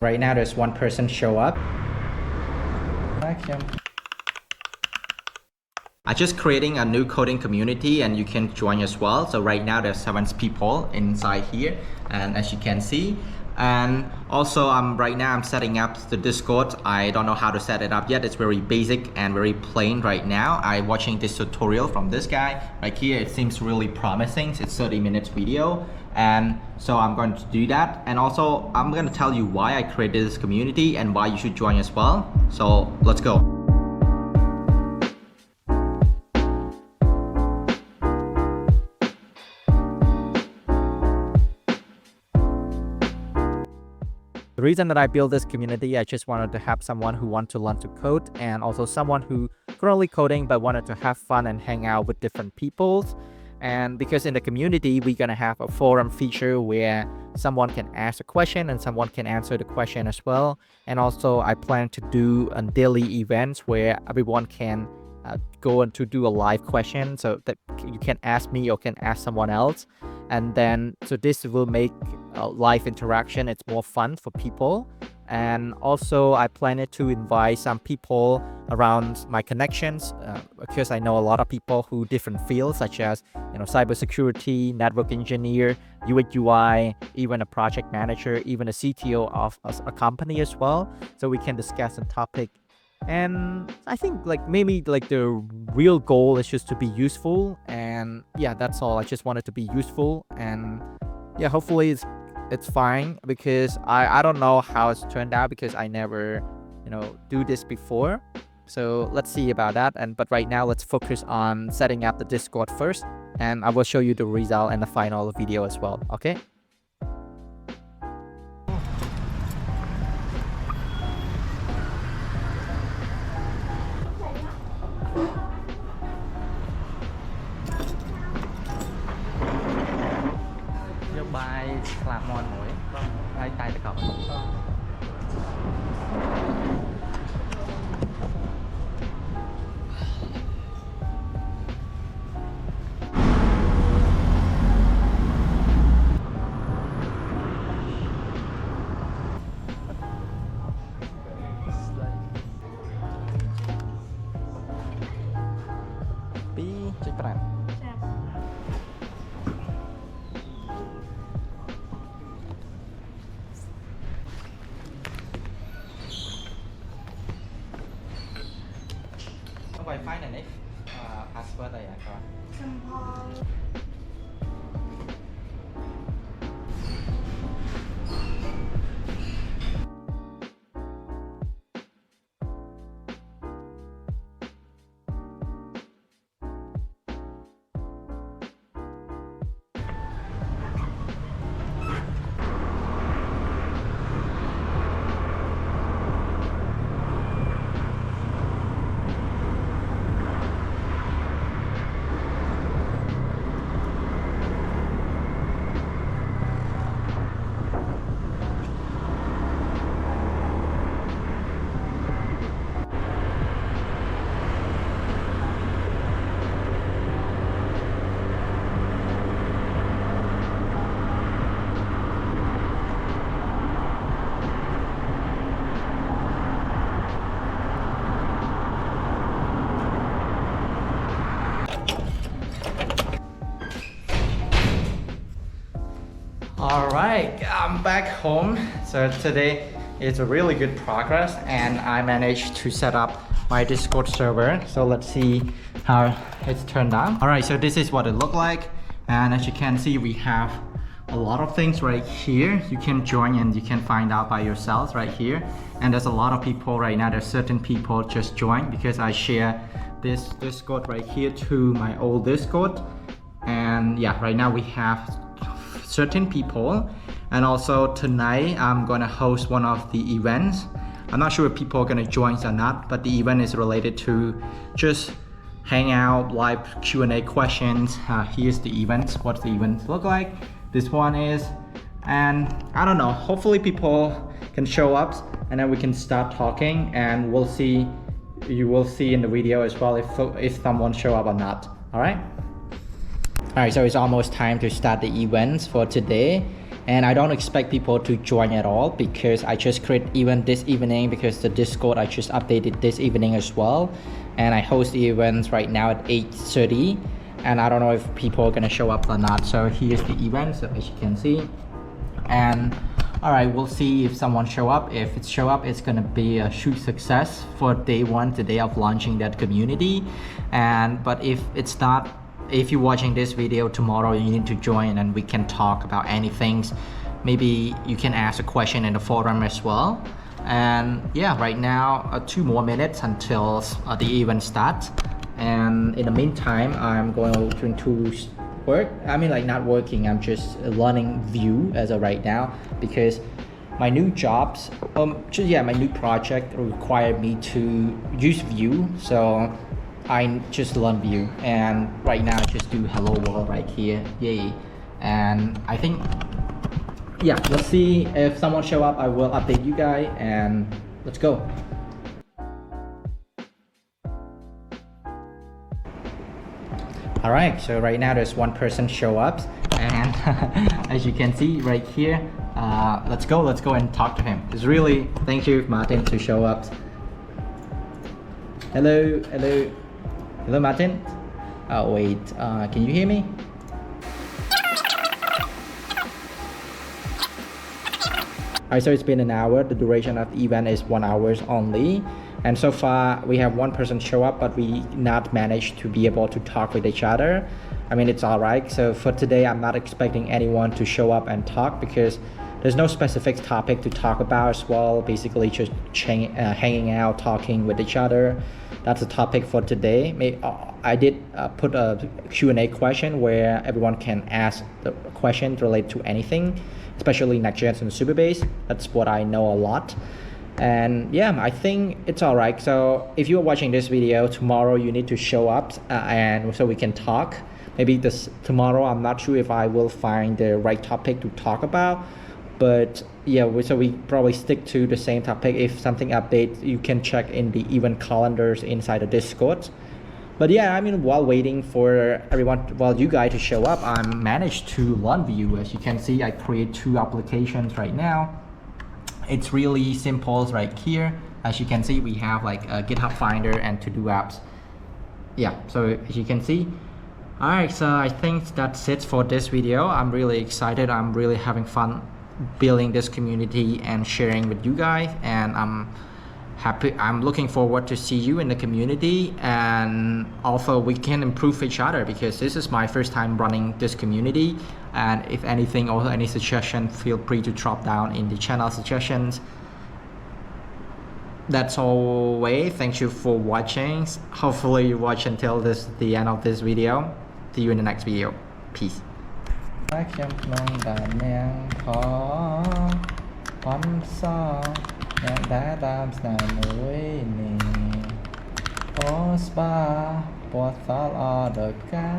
Right now there's one person show up. I'm just creating a new coding community and you can join as well. So right now there's 7 people inside here, and as you can see. And also right now I'm setting up the Discord. I don't know how to set it up yet. It's very basic and very plain right now. I'm watching this tutorial from this guy right here. It seems really promising. It's 30 minutes video. And so I'm going to do that. And also I'm going to tell you why I created this community and why you should join as well. So let's go. The reason that I built this community, I just wanted to have someone who wants to learn to code and also someone who currently coding but wanted to have fun and hang out with different people. And because in the community, we're gonna have a forum feature where someone can ask a question and someone can answer the question as well. And also I plan to do a daily events where everyone can go and to do a live question so that you can ask me or can ask someone else. And then so this will make live interaction, it's more fun for people. And also I plan to invite some people around my connections because I know a lot of people who different fields such as cybersecurity, network engineer, UX UI, even a project manager, even a CTO of a company as well. So we can discuss a topic. And I think maybe the real goal is just to be useful. And yeah, that's all. I just wanted to be useful. And yeah, hopefully it's fine because I don't know how it's turned out because I never do this before. So let's see about that. But right now let's focus on setting up the Discord first, and I will show you the result in the final video as well. Okay. Bài làm mòn mũi tay tay tay cọc Pi check it out. Wifi này password đây các bạn. Alright, I'm back home. So today is a really good progress and I managed to set up my Discord server. So let's see how it's turned out. Alright, so this is what it looked like. And as you can see, we have a lot of things right here. You can join and you can find out by yourselves right here. And there's a lot of people right now. There's certain people just joined because I share this Discord right here to my old Discord. And yeah, right now we have certain people. And also tonight I'm gonna host one of the events. I'm not sure if people are gonna join or not, but the event is related to just hang out, live Q&A questions. Here's the event, what the events look like. This one is, and I don't know, hopefully people can show up and then we can start talking, and we'll see, you will see in the video as well if someone show up or not. All right, so it's almost time to start the events for today. and I don't expect people to join at all because I just create event this evening because the Discord I just updated this evening as well, and I host the events right now at 8:30, and I don't know if people are gonna show up or not. So here's the event, so as you can see, and all right, we'll see if someone show up. If it show up, it's gonna be a huge success for day one, the day of launching that community. And but if it's not, if you're watching this video tomorrow, you need to join and we can talk about anything. Maybe you can ask a question in the forum as well. And yeah, right now 2 more minutes until the event starts. And in the meantime, I'm going to work. I mean, like, not working, I'm just learning Vue as of right now because my new jobs, my new project required me to use Vue. So I just learn Vue, and right now I just do hello world right here, yay. And I think, yeah, let's see if someone show up. I will update you guys, and let's go. All right, so right now there's one person show up, and as you can see right here, let's go and talk to him. It's really, thank you Martin to show up. Hello Martin. Oh wait, can you hear me? Alright, so it's been an hour. The duration of the event is 1 hour only, and so far we have one person show up, but we not managed to be able to talk with each other. I mean, it's alright. So for today, I'm not expecting anyone to show up and talk because there's no specific topic to talk about as well. Basically just hanging out, talking with each other. That's the topic for today. I did put a Q&A question where everyone can ask the question related to anything, especially Next.js and Supabase. That's what I know a lot. And yeah, I think it's all right. So if you're watching this video tomorrow, you need to show up and so we can talk. Maybe tomorrow, I'm not sure if I will find the right topic to talk about. But yeah, so we probably stick to the same topic. If something updates, you can check in the event calendars inside the Discord. But yeah, I mean, while waiting for everyone, while you guys to show up, I managed to learn Vue. As you can see, I create 2 applications right now. It's really simple right here. As you can see, we have like a GitHub Finder and to-do apps. Yeah, so as you can see. All right, so I think that's it for this video. I'm really excited. I'm really having fun building this community and sharing with you guys, and I'm looking forward to see you in the community, and also we can improve each other because this is my first time running this community. And if anything or any suggestion, feel free to drop down in the channel suggestions. That's all way. Thank you for watching. Hopefully you watch until the end of this video. See you in the next video. Peace. ខ្ញុំក្នុងដែលនាងផងអនសអ្នកដែលដើមស្នេហ៍មួយនេះអូស្បាពណ៌សល់អរដល់កា